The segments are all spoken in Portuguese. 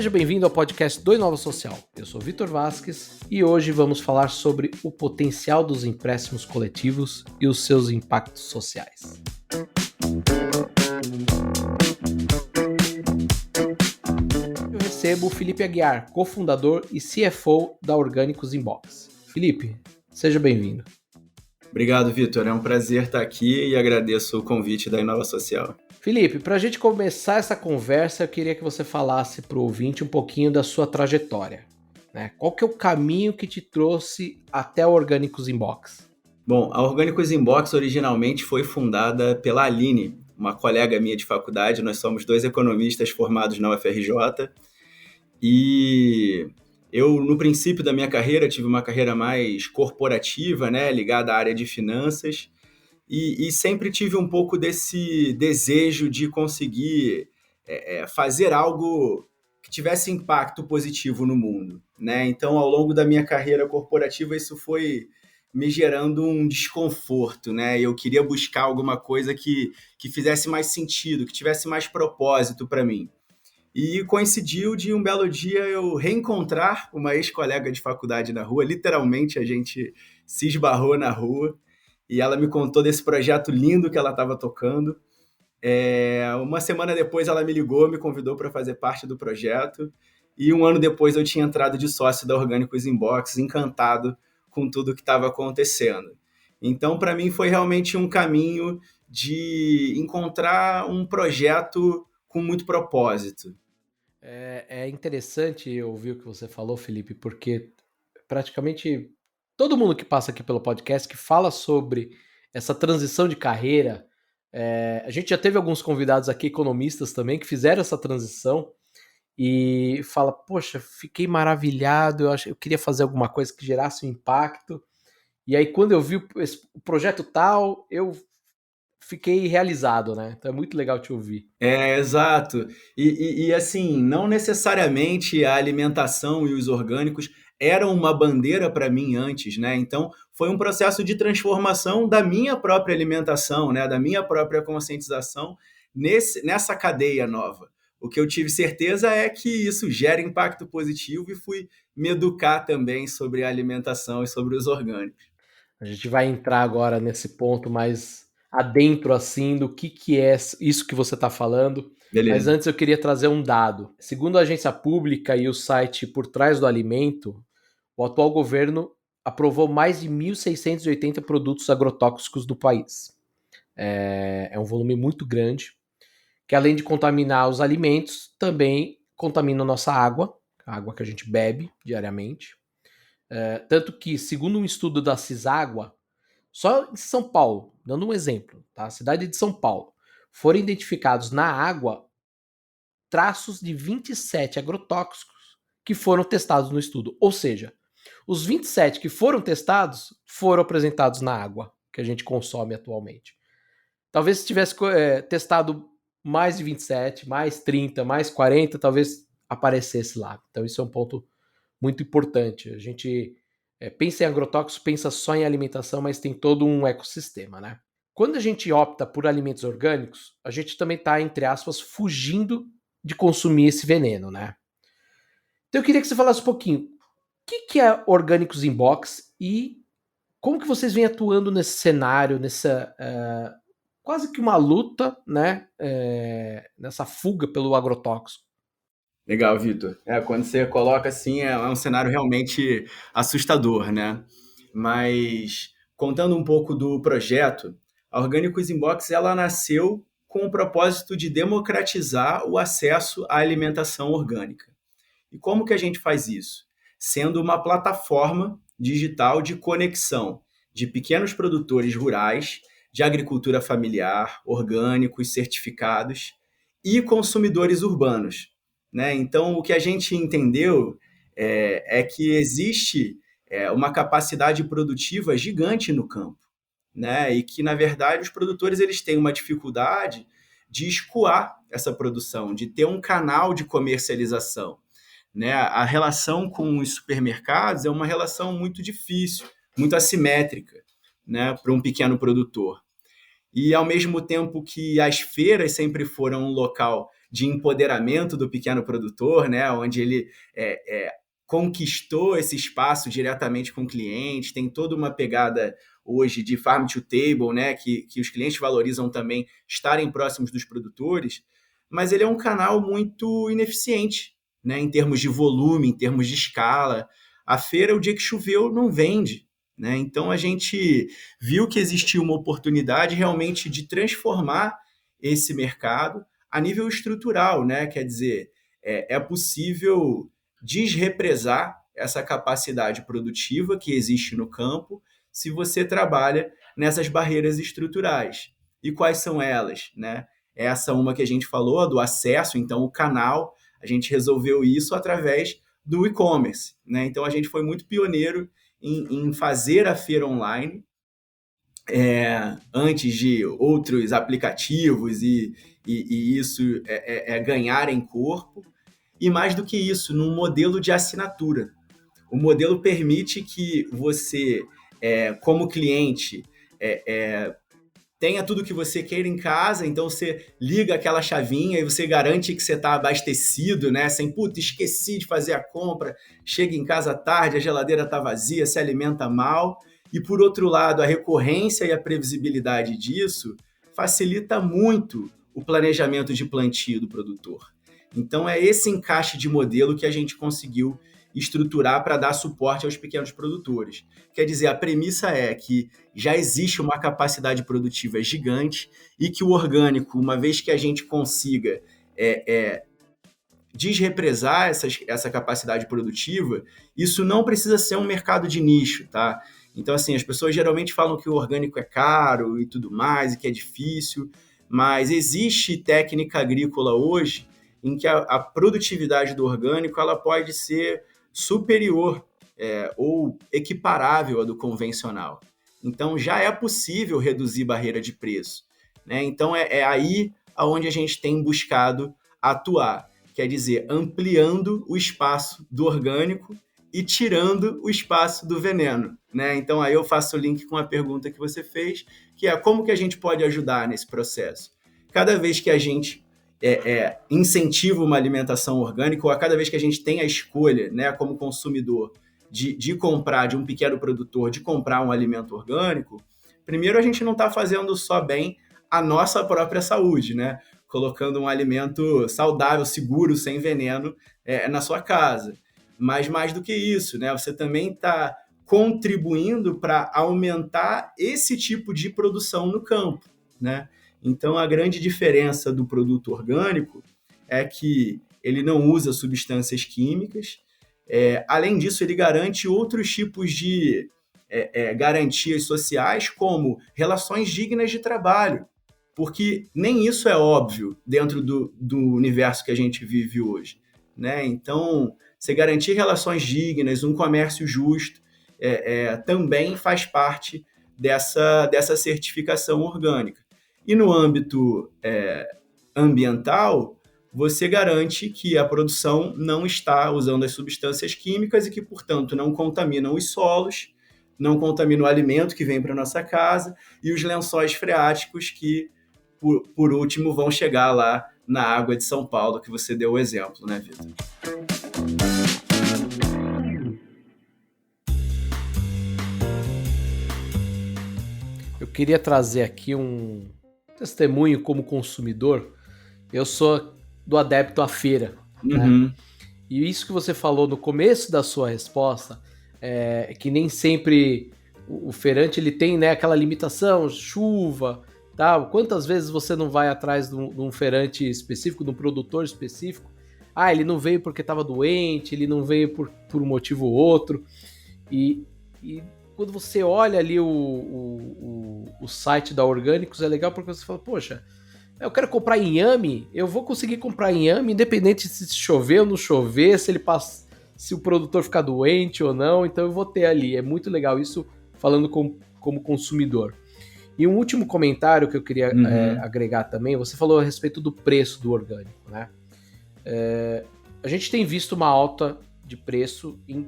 Seja bem-vindo ao podcast do Inova Social. Eu sou Vitor Vasques e hoje vamos falar sobre o potencial dos empréstimos coletivos e os seus impactos sociais. Eu recebo o Felipe Aguiar, cofundador e CFO da Orgânicos Inbox. Felipe, seja bem-vindo. Obrigado, Vitor. É um prazer estar aqui e agradeço o convite da Inova Social. Felipe, para a gente começar essa conversa, eu queria que você falasse para o ouvinte um pouquinho da sua trajetória, né? Qual que é o caminho que te trouxe até a Orgânicos Inbox? Bom, a Orgânicos Inbox originalmente foi fundada pela Aline, uma colega minha de faculdade. Nós somos dois economistas formados na UFRJ e eu, no princípio da minha carreira, tive uma carreira mais corporativa, né, ligada à área de finanças. E sempre tive um pouco desse desejo de conseguir fazer algo que tivesse impacto positivo no mundo, né? Então, ao longo da minha carreira corporativa, isso foi me gerando um desconforto, né? Eu queria buscar alguma coisa que fizesse mais sentido, que tivesse mais propósito para mim. E coincidiu de um belo dia eu reencontrar uma ex-colega de faculdade na rua. Literalmente, a gente se esbarrou na rua e ela me contou desse projeto lindo que ela estava tocando. Uma semana depois ela me ligou, me convidou para fazer parte do projeto, e um ano depois eu tinha entrado de sócio da Orgânicos Inbox, encantado com tudo que estava acontecendo. Então, para mim, foi realmente um caminho de encontrar um projeto com muito propósito. É interessante ouvir o que você falou, Felipe, porque praticamente todo mundo que passa aqui pelo podcast que fala sobre essa transição de carreira, a gente já teve alguns convidados aqui, economistas também, que fizeram essa transição e fala, poxa, fiquei maravilhado, eu queria fazer alguma coisa que gerasse um impacto, e aí quando eu vi o projeto tal, eu fiquei realizado, né? Então é muito legal te ouvir. Exato. E assim, não necessariamente a alimentação e os orgânicos eram uma bandeira para mim antes, né? Então, foi um processo de transformação da minha própria alimentação, né? Da minha própria conscientização nessa cadeia nova. O que eu tive certeza é que isso gera impacto positivo e fui me educar também sobre a alimentação e sobre os orgânicos. A gente vai entrar agora nesse ponto mais adentro assim do que é isso que você está falando. Mas Beleza. antes eu queria trazer um dado. Segundo a agência pública e o site Por Trás do Alimento, o atual governo aprovou mais de 1.680 produtos agrotóxicos do país. É um volume muito grande, que além de contaminar os alimentos, também contamina a nossa água, a água que a gente bebe diariamente. Tanto que, segundo um estudo da Ciságua, só em São Paulo, dando um exemplo, tá? A cidade de São Paulo, foram identificados na água traços de 27 agrotóxicos que foram testados no estudo. Ou seja, os 27 que foram testados foram apresentados na água que a gente consome atualmente. Talvez se tivesse testado mais de 27, mais 30, mais 40, talvez aparecesse lá. Então isso é um ponto muito importante. A gente pensa em agrotóxicos, pensa só em alimentação, mas tem todo um ecossistema, né? Quando a gente opta por alimentos orgânicos, a gente também está, entre aspas, fugindo de consumir esse veneno, né? Então eu queria que você falasse um pouquinho o que é Orgânicos Inbox e como que vocês vêm atuando nesse cenário, nessa quase que uma luta, né? Nessa fuga pelo agrotóxico. Legal, Vitor. Quando você coloca assim, é um cenário realmente assustador, né? Mas contando um pouco do projeto, a Orgânicos Inbox ela nasceu com o propósito de democratizar o acesso à alimentação orgânica. E como que a gente faz isso? Sendo uma plataforma digital de conexão de pequenos produtores rurais, de agricultura familiar, orgânicos, certificados e consumidores urbanos, né? Então, o que a gente entendeu é que existe uma capacidade produtiva gigante no campo, né? E que, na verdade, os produtores eles têm uma dificuldade de escoar essa produção, de ter um canal de comercialização, né? A relação com os supermercados é uma relação muito difícil, muito assimétrica, né, para um pequeno produtor. E, ao mesmo tempo que as feiras sempre foram um local de empoderamento do pequeno produtor, né? Onde ele conquistou esse espaço diretamente com o cliente, tem toda uma pegada hoje de farm to table, né? Que os clientes valorizam também estarem próximos dos produtores, mas ele é um canal muito ineficiente, né? Em termos de volume, em termos de escala. A feira, o dia que choveu, não vende, né? Então, a gente viu que existia uma oportunidade realmente de transformar esse mercado a nível estrutural, né? Quer dizer, é possível desrepresar essa capacidade produtiva que existe no campo se você trabalha nessas barreiras estruturais. E quais são elas, né? Essa uma que a gente falou, do acesso, então o canal, a gente resolveu isso através do e-commerce, né? Então a gente foi muito pioneiro em fazer a feira online, antes de outros aplicativos e isso ganharem corpo. E mais do que isso, num modelo de assinatura. O modelo permite que você, como cliente, tenha tudo que você queira em casa, então você liga aquela chavinha e você garante que você está abastecido, né? Sem, puta, esqueci de fazer a compra, chega em casa tarde, a geladeira está vazia, se alimenta mal. E, por outro lado, a recorrência e a previsibilidade disso facilita muito o planejamento de plantio do produtor. Então, é esse encaixe de modelo que a gente conseguiu estruturar para dar suporte aos pequenos produtores. Quer dizer, a premissa é que já existe uma capacidade produtiva gigante e que o orgânico, uma vez que a gente consiga desrepresar essa capacidade produtiva, isso não precisa ser um mercado de nicho, tá? Então, assim, as pessoas geralmente falam que o orgânico é caro e tudo mais, e que é difícil, mas existe técnica agrícola hoje em que a produtividade do orgânico ela pode ser superior ou equiparável à do convencional. Então, já é possível reduzir barreira de preço, né? Então, é aí onde a gente tem buscado atuar. Quer dizer, ampliando o espaço do orgânico e tirando o espaço do veneno, né? Então, aí eu faço o link com a pergunta que você fez, que é como que a gente pode ajudar nesse processo? Cada vez que a gente incentiva uma alimentação orgânica, ou a cada vez que a gente tem a escolha, né, como consumidor, de comprar de um pequeno produtor, de comprar um alimento orgânico, primeiro a gente não está fazendo só bem a nossa própria saúde, né? Colocando um alimento saudável, seguro, sem veneno na sua casa. Mas mais do que isso, né? Você também está contribuindo para aumentar esse tipo de produção no campo, né? Então, a grande diferença do produto orgânico é que ele não usa substâncias químicas. Além disso, ele garante outros tipos de garantias sociais, como relações dignas de trabalho, porque nem isso é óbvio dentro do universo que a gente vive hoje, né? Então, você garantir relações dignas, um comércio justo, também faz parte dessa certificação orgânica. E no âmbito ambiental, você garante que a produção não está usando as substâncias químicas e que, portanto, não contaminam os solos, não contamina o alimento que vem para a nossa casa e os lençóis freáticos que, por último, vão chegar lá na água de São Paulo, que você deu o exemplo, né, Vitor? Eu queria trazer aqui um testemunho como consumidor. Eu sou do adepto à feira, né? E isso que você falou no começo da sua resposta, que nem sempre o feirante ele tem, né, aquela limitação, chuva, tal. Quantas vezes você não vai atrás de um feirante específico, de um produtor específico? Ah, ele não veio porque estava doente, ele não veio por um motivo ou outro. E quando você olha ali o site da Orgânicos, é legal porque você fala, poxa, eu quero comprar inhame, eu vou conseguir comprar inhame independente se chover ou não chover, se o produtor ficar doente ou não, então eu vou ter ali. É muito legal isso falando como consumidor. E um último comentário que eu queria agregar também, você falou a respeito do preço do orgânico, né? A gente tem visto uma alta de preço em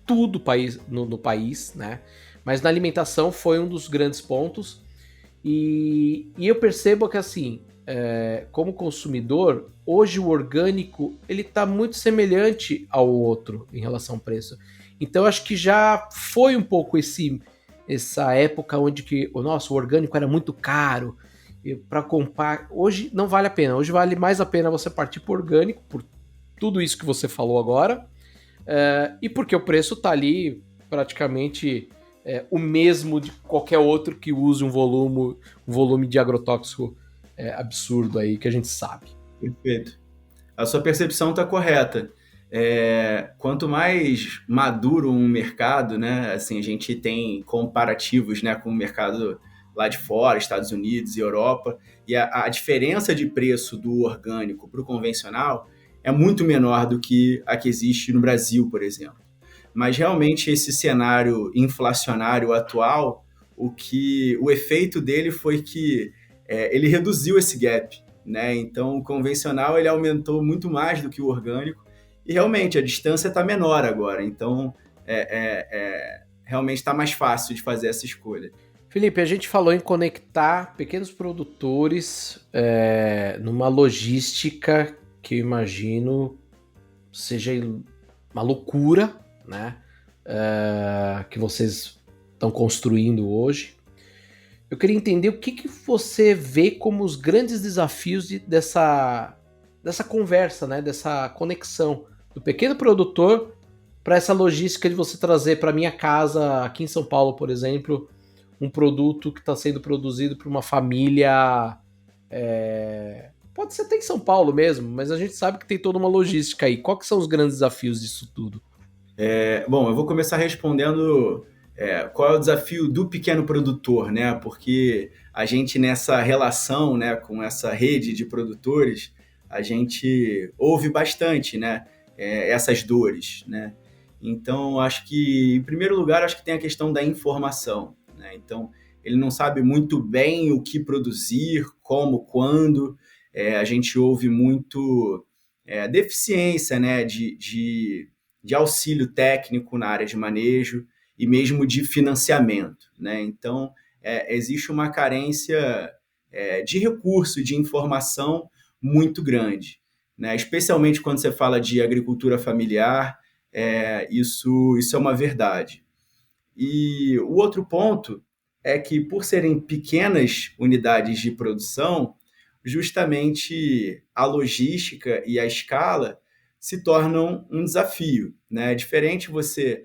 tudo no país, né? Mas na alimentação foi um dos grandes pontos. E eu percebo que, assim, como consumidor, hoje o orgânico ele está muito semelhante ao outro em relação ao preço. Então acho que já foi um pouco essa época onde que o nosso orgânico era muito caro para comprar. Hoje não vale a pena. Hoje vale mais a pena você partir para orgânico por tudo isso que você falou agora, e porque o preço está ali praticamente o mesmo de qualquer outro que use um volume de agrotóxico absurdo aí que a gente sabe. Perfeito. A sua percepção está correta. Quanto mais maduro um mercado, né, assim, a gente tem comparativos, né, com o mercado lá de fora, Estados Unidos e Europa, e a diferença de preço do orgânico para o convencional é muito menor do que a que existe no Brasil, por exemplo. Mas realmente esse cenário inflacionário atual, o efeito dele foi que ele reduziu esse gap, né? Então o convencional ele aumentou muito mais do que o orgânico e realmente a distância está menor agora. Então realmente está mais fácil de fazer essa escolha. Felipe, a gente falou em conectar pequenos produtores numa logística que eu imagino seja uma loucura, né? Que vocês estão construindo hoje. Eu queria entender o que você vê como os grandes desafios dessa conversa, né? Dessa conexão do pequeno produtor para essa logística de você trazer para minha casa aqui em São Paulo, por exemplo, um produto que está sendo produzido por uma família. Pode ser até em São Paulo mesmo, mas a gente sabe que tem toda uma logística aí. Quais que são os grandes desafios disso tudo? Bom, eu vou começar respondendo qual é o desafio do pequeno produtor, né? Porque a gente nessa relação, né, com essa rede de produtores, a gente ouve bastante, né, essas dores, né? Então, acho que, em primeiro lugar, acho que tem a questão da informação, né? Então, ele não sabe muito bem o que produzir, como, quando. A gente ouve muito deficiência, né, de auxílio técnico na área de manejo e mesmo de financiamento, né? Então, existe uma carência de recurso e de informação muito grande, né? Especialmente quando você fala de agricultura familiar, isso é uma verdade. E o outro ponto é que, por serem pequenas unidades de produção, justamente a logística e a escala se tornam um desafio, né? É diferente você...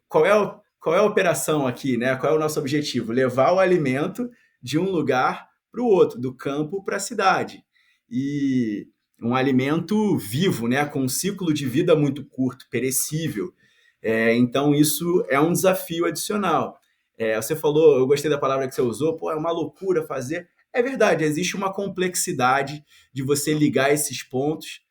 qual é a operação aqui, né? Qual é o nosso objetivo? Levar o alimento de um lugar para o outro, do campo para a cidade. E um alimento vivo, né? Com um ciclo de vida muito curto, perecível. Então, isso é um desafio adicional. Você falou, eu gostei da palavra que você usou, é uma loucura fazer. É verdade, existe uma complexidade de você ligar esses pontos,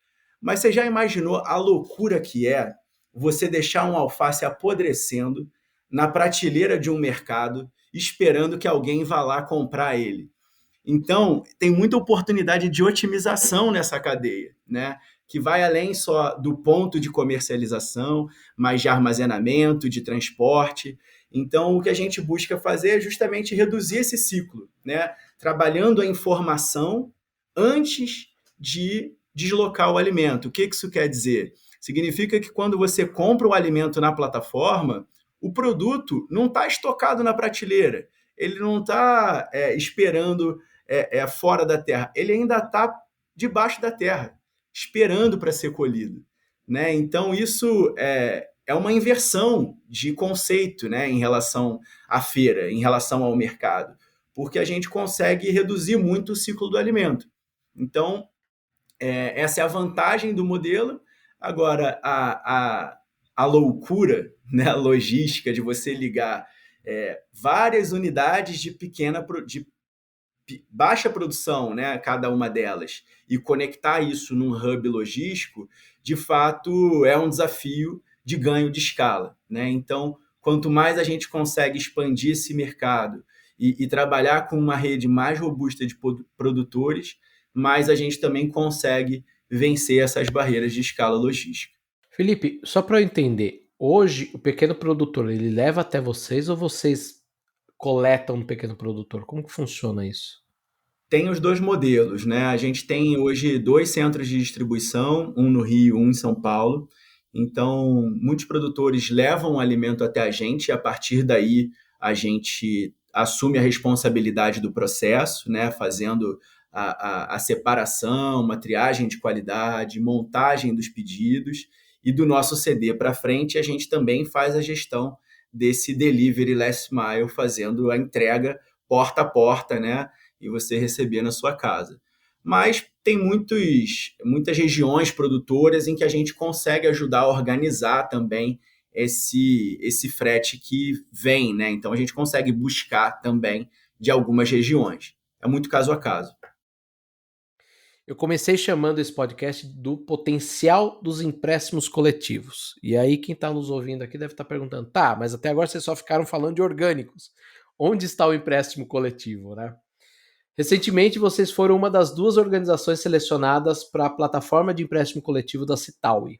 mas você já imaginou a loucura que é você deixar um alface apodrecendo na prateleira de um mercado, esperando que alguém vá lá comprar ele? Então, tem muita oportunidade de otimização nessa cadeia, né? Que vai além só do ponto de comercialização, mas de armazenamento, de transporte. Então, o que a gente busca fazer é justamente reduzir esse ciclo, né? Trabalhando a informação antes de deslocar o alimento. O que isso quer dizer? Significa que quando você compra o alimento na plataforma, o produto não está estocado na prateleira, ele não está esperando fora da terra, ele ainda está debaixo da terra, esperando para ser colhido, né? Então, isso é uma inversão de conceito, né, em relação à feira, em relação ao mercado, porque a gente consegue reduzir muito o ciclo do alimento. Então, essa é a vantagem do modelo. Agora, a loucura, né, a logística de você ligar várias unidades de baixa produção, né, cada uma delas, e conectar isso num hub logístico, de fato, é um desafio de ganho de escala, né? Então, quanto mais a gente consegue expandir esse mercado e trabalhar com uma rede mais robusta de produtores, mais a gente também consegue vencer essas barreiras de escala logística. Felipe, só para eu entender, hoje o pequeno produtor ele leva até vocês ou vocês coletam no pequeno produtor? Como que funciona isso? Tem os dois modelos, né? A gente tem hoje dois centros de distribuição, um no Rio, um em São Paulo. Então, muitos produtores levam o alimento até a gente e a partir daí a gente assume a responsabilidade do processo, né? Fazendo a separação, uma triagem de qualidade, montagem dos pedidos e do nosso CD para frente, a gente também faz a gestão desse delivery last mile, fazendo a entrega porta a porta, né? E você receber na sua casa. Mas tem muitas regiões produtoras em que a gente consegue ajudar a organizar também esse frete que vem, né? Então a gente consegue buscar também de algumas regiões. É muito caso a caso. Eu comecei chamando esse podcast do potencial dos empréstimos coletivos. E aí quem está nos ouvindo aqui deve estar perguntando, tá, mas até agora vocês só ficaram falando de orgânicos. Onde está o empréstimo coletivo, né? Recentemente, vocês foram uma das duas organizações selecionadas para a plataforma de empréstimo coletivo da Citaui.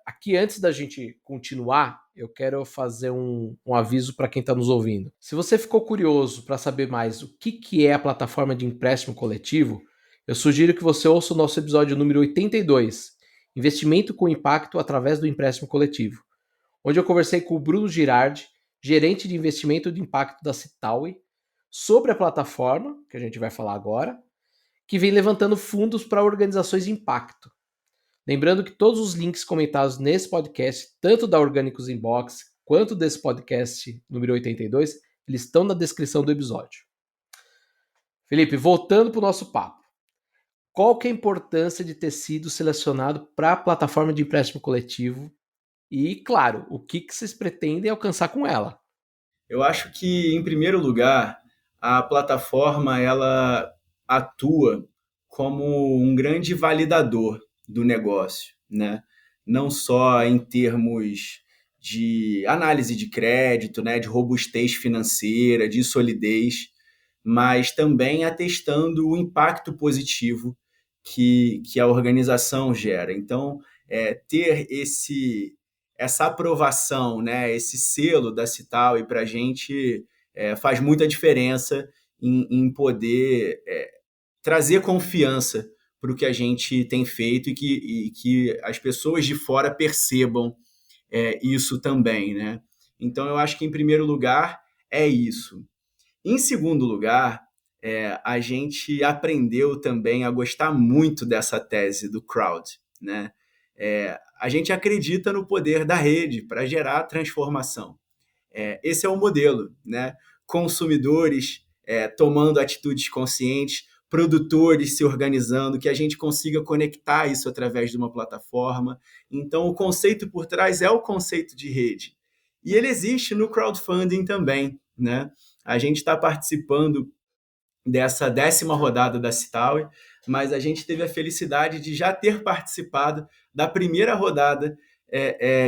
Aqui, antes da gente continuar, eu quero fazer um aviso para quem está nos ouvindo. Se você ficou curioso para saber mais o que é a plataforma de empréstimo coletivo, eu sugiro que você ouça o nosso episódio número 82, Investimento com Impacto através do empréstimo coletivo, onde eu conversei com o Bruno Girardi, gerente de investimento de impacto da Citaui, sobre a plataforma, que a gente vai falar agora, que vem levantando fundos para organizações de impacto. Lembrando que todos os links comentados nesse podcast, tanto da Orgânicos Inbox quanto desse podcast número 82, eles estão na descrição do episódio. Felipe, voltando para o nosso papo. Qual que é a importância de ter sido selecionado para a plataforma de empréstimo coletivo? E, claro, o que vocês pretendem alcançar com ela? Eu acho que, em primeiro lugar, a plataforma ela atua como um grande validador do negócio, né? Não só em termos de análise de crédito, né, de robustez financeira, de solidez, mas também atestando o impacto positivo que a organização gera. Então, ter essa aprovação, né, esse selo da Cital, e para a gente faz muita diferença em poder trazer confiança para o que a gente tem feito e que as pessoas de fora percebam isso também, né? Então, eu acho que, em primeiro lugar, é isso. Em segundo lugar, a gente aprendeu também a gostar muito dessa tese do crowd, né? A gente acredita no poder da rede para gerar transformação. Esse é o modelo, né? Consumidores tomando atitudes conscientes, produtores se organizando, que a gente consiga conectar isso através de uma plataforma. Então, o conceito por trás é o conceito de rede. E ele existe no crowdfunding também, né? A gente está participando dessa 10ª rodada da Citaui, mas a gente teve a felicidade de já ter participado da primeira rodada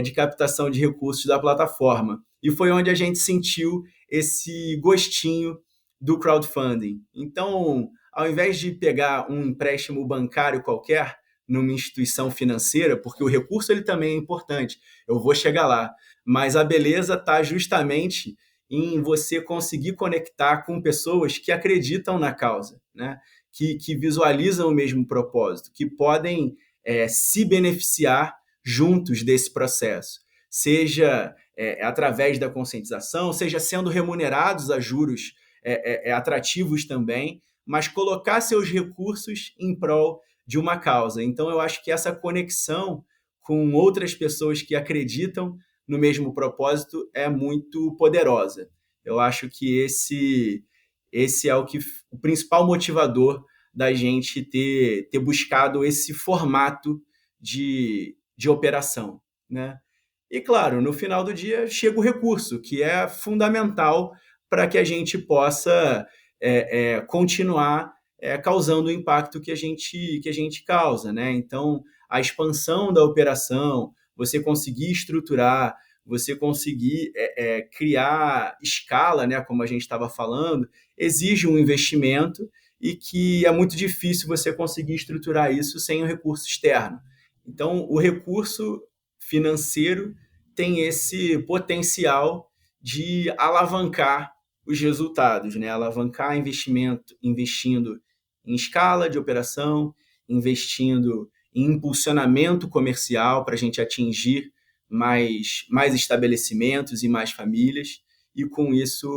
de captação de recursos da plataforma. E foi onde a gente sentiu esse gostinho do crowdfunding. Então, ao invés de pegar um empréstimo bancário qualquer numa instituição financeira, porque o recurso ele também é importante, eu vou chegar lá, mas a beleza está justamente em você conseguir conectar com pessoas que acreditam na causa, né? que visualizam o mesmo propósito, que podem se beneficiar juntos desse processo, seja através da conscientização, seja sendo remunerados a juros atrativos também, mas colocar seus recursos em prol de uma causa. Então, eu acho que essa conexão com outras pessoas que acreditam no mesmo propósito é muito poderosa. Eu acho que esse é o principal motivador da gente ter buscado esse formato de operação, né? E, claro, no final do dia chega o recurso, que é fundamental para que a gente possa continuar causando o impacto que a gente causa, né? Então, a expansão da operação, você conseguir estruturar, você conseguir criar escala, né, como a gente estava falando, exige um investimento e que é muito difícil você conseguir estruturar isso sem um recurso externo. Então, o recurso financeiro tem esse potencial de alavancar os resultados, né? Alavancar investimento, investindo em escala de operação, investindo em impulsionamento comercial para a gente atingir mais estabelecimentos e mais famílias, e com isso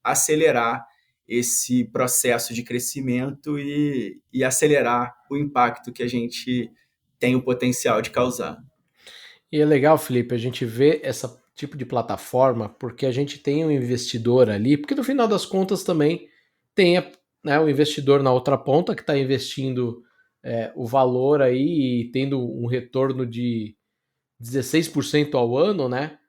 acelerar esse processo de crescimento e acelerar o impacto que a gente tem o potencial de causar. E é legal, Felipe, a gente vê esse tipo de plataforma porque a gente tem um investidor ali, porque no final das contas também tem né, o investidor na outra ponta que está investindo o valor aí e tendo um retorno de 16% ao ano, né?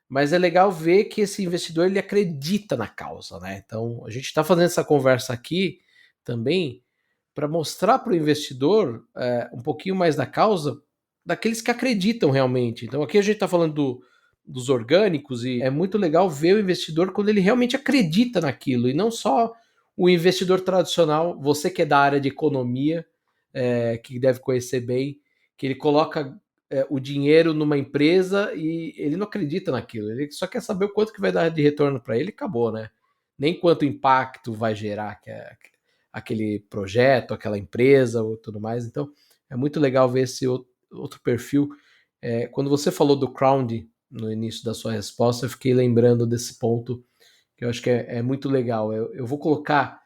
Mas é legal ver que esse investidor ele acredita na causa, né? Então a gente está fazendo essa conversa aqui também para mostrar para o investidor um pouquinho mais da causa daqueles que acreditam realmente. Então aqui a gente está falando dos orgânicos e é muito legal ver o investidor quando ele realmente acredita naquilo e não só o investidor tradicional, você que é da área de economia, que deve conhecer bem, que ele coloca o dinheiro numa empresa e ele não acredita naquilo, ele só quer saber o quanto que vai dar de retorno para ele e acabou, né? Nem quanto impacto vai gerar aquele projeto, aquela empresa ou tudo mais. Então é muito legal ver esse outro perfil. Quando você falou do crowd no início da sua resposta, eu fiquei lembrando desse ponto que eu acho que é muito legal. Eu vou colocar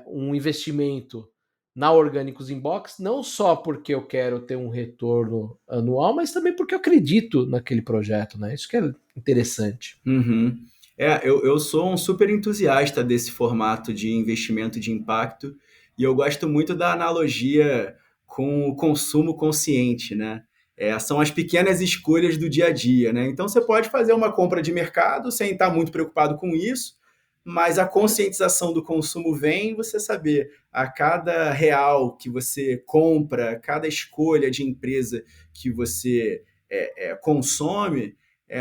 um investimento na Orgânicos Inbox, não só porque eu quero ter um retorno anual, mas também porque eu acredito naquele projeto, né? Isso que é interessante. Uhum. Eu sou um super entusiasta desse formato de investimento de impacto e eu gosto muito da analogia com o consumo consciente, né? São as pequenas escolhas do dia a dia, né? Então você pode fazer uma compra de mercado sem estar muito preocupado com isso, mas a conscientização do consumo vem você saber a cada real que você compra, cada escolha de empresa que você consome,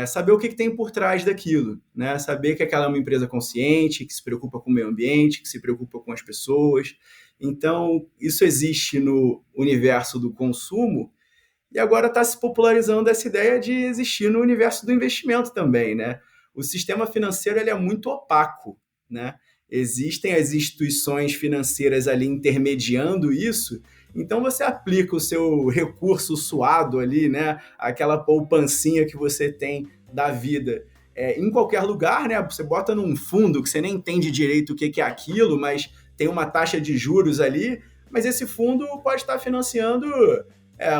saber o que tem por trás daquilo, né? Saber que aquela é uma empresa consciente, que se preocupa com o meio ambiente, que se preocupa com as pessoas. Então, isso existe no universo do consumo e agora está se popularizando essa ideia de existir no universo do investimento também, né? O sistema financeiro ele é muito opaco, né? Existem as instituições financeiras ali intermediando isso, então você aplica o seu recurso suado ali, né? Aquela poupancinha que você tem da vida em qualquer lugar, né? Você bota num fundo que você nem entende direito o que é aquilo, mas tem uma taxa de juros ali, mas esse fundo pode estar financiando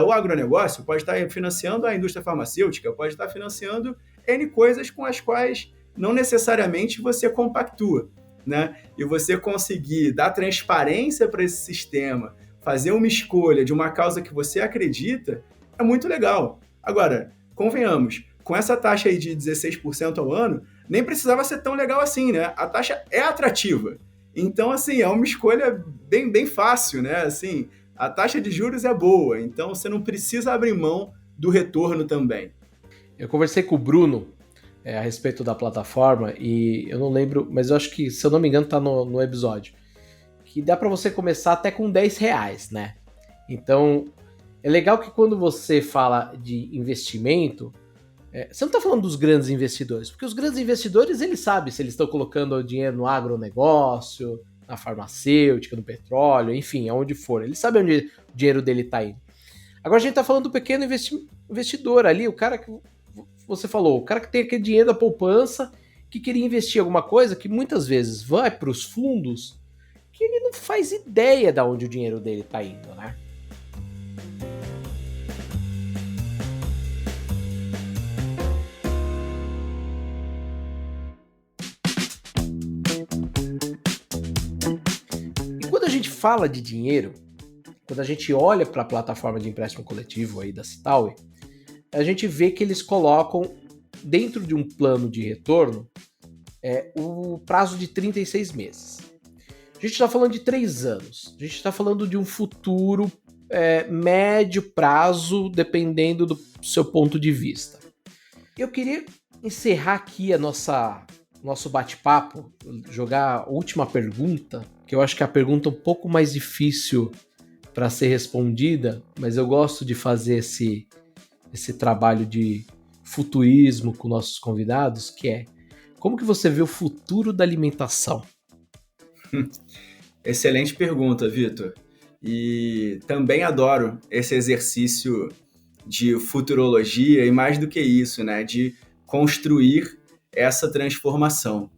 o agronegócio, pode estar financiando a indústria farmacêutica, pode estar financiando N coisas com as quais não necessariamente você compactua, né? E você conseguir dar transparência para esse sistema, fazer uma escolha de uma causa que você acredita, é muito legal. Agora, convenhamos, com essa taxa aí de 16% ao ano, nem precisava ser tão legal assim, né? A taxa é atrativa. Então, assim, é uma escolha bem, bem fácil, né? Assim, a taxa de juros é boa, então você não precisa abrir mão do retorno também. Eu conversei com o Bruno a respeito da plataforma e eu não lembro, mas eu acho que, se eu não me engano, tá no episódio, que dá para você começar até com R$10, né? Então, é legal que quando você fala de investimento, você não tá falando dos grandes investidores, porque os grandes investidores, eles sabem se eles estão colocando o dinheiro no agronegócio, na farmacêutica, no petróleo, enfim, aonde for. Ele sabe onde o dinheiro dele está indo. Agora a gente está falando do pequeno investidor ali, o cara que você falou, o cara que tem aquele dinheiro da poupança, que queria investir em alguma coisa, que muitas vezes vai para os fundos, que ele não faz ideia de onde o dinheiro dele está indo, né? Quando a gente fala de dinheiro, quando a gente olha para a plataforma de empréstimo coletivo aí da Citaui, a gente vê que eles colocam dentro de um plano de retorno o prazo de 36 meses. A gente está falando de 3 anos. A gente está falando de um futuro médio prazo, dependendo do seu ponto de vista. Eu queria encerrar aqui nosso bate-papo, jogar a última pergunta, que eu acho que é a pergunta um pouco mais difícil para ser respondida, mas eu gosto de fazer esse trabalho de futurismo com nossos convidados, que é: como que você vê o futuro da alimentação? Excelente pergunta, Vitor. E também adoro esse exercício de futurologia e mais do que isso, né, de construir essa transformação.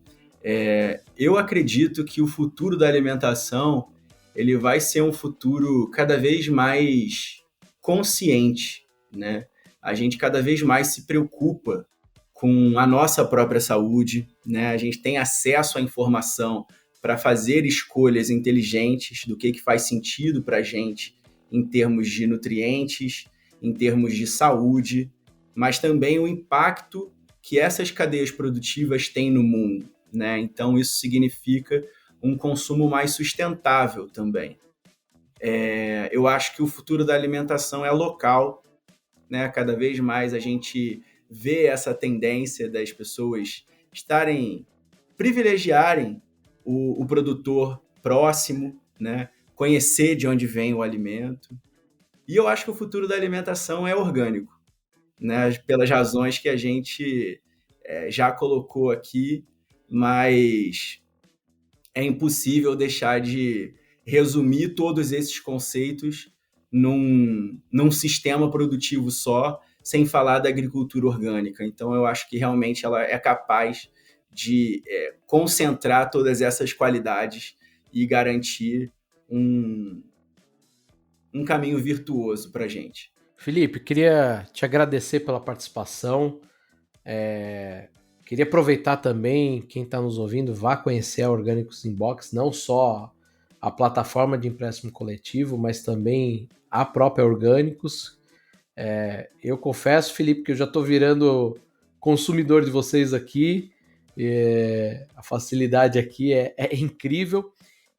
Eu acredito que o futuro da alimentação ele vai ser um futuro cada vez mais consciente, né? A gente cada vez mais se preocupa com a nossa própria saúde, né? A gente tem acesso à informação para fazer escolhas inteligentes do que faz sentido para a gente em termos de nutrientes, em termos de saúde, mas também o impacto que essas cadeias produtivas têm no mundo, né? Então, isso significa um consumo mais sustentável também. Eu acho que o futuro da alimentação é local, né? Cada vez mais a gente vê essa tendência das pessoas privilegiarem o produtor próximo, né? Conhecer de onde vem o alimento. E eu acho que o futuro da alimentação é orgânico, né? Pelas razões que a gente já colocou aqui, mas é impossível deixar de resumir todos esses conceitos num sistema produtivo só, sem falar da agricultura orgânica. Então, eu acho que realmente ela é capaz de concentrar todas essas qualidades e garantir um caminho virtuoso para a gente. Felipe, queria te agradecer pela participação. Queria aproveitar também, quem está nos ouvindo, vá conhecer a Orgânicos Inbox, não só a plataforma de empréstimo coletivo, mas também a própria Orgânicos. Eu confesso, Felipe, que eu já estou virando consumidor de vocês aqui. A facilidade aqui é incrível.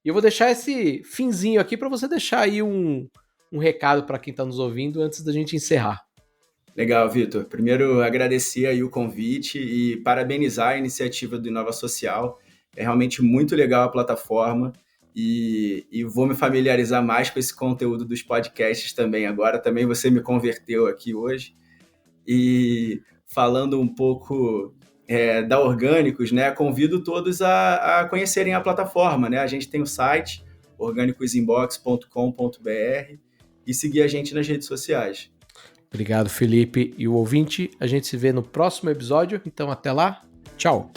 E eu vou deixar esse finzinho aqui para você deixar aí um recado para quem está nos ouvindo antes da gente encerrar. Legal, Vitor. Primeiro, agradecer aí o convite e parabenizar a iniciativa do Inova Social. É realmente muito legal a plataforma e vou me familiarizar mais com esse conteúdo dos podcasts também agora. Também você me converteu aqui hoje. E falando um pouco da Orgânicos, né? Convido todos a conhecerem a plataforma, né? A gente tem o site organicosinbox.com.br e seguir a gente nas redes sociais. Obrigado, Felipe e o ouvinte. A gente se vê no próximo episódio. Então, até lá. Tchau.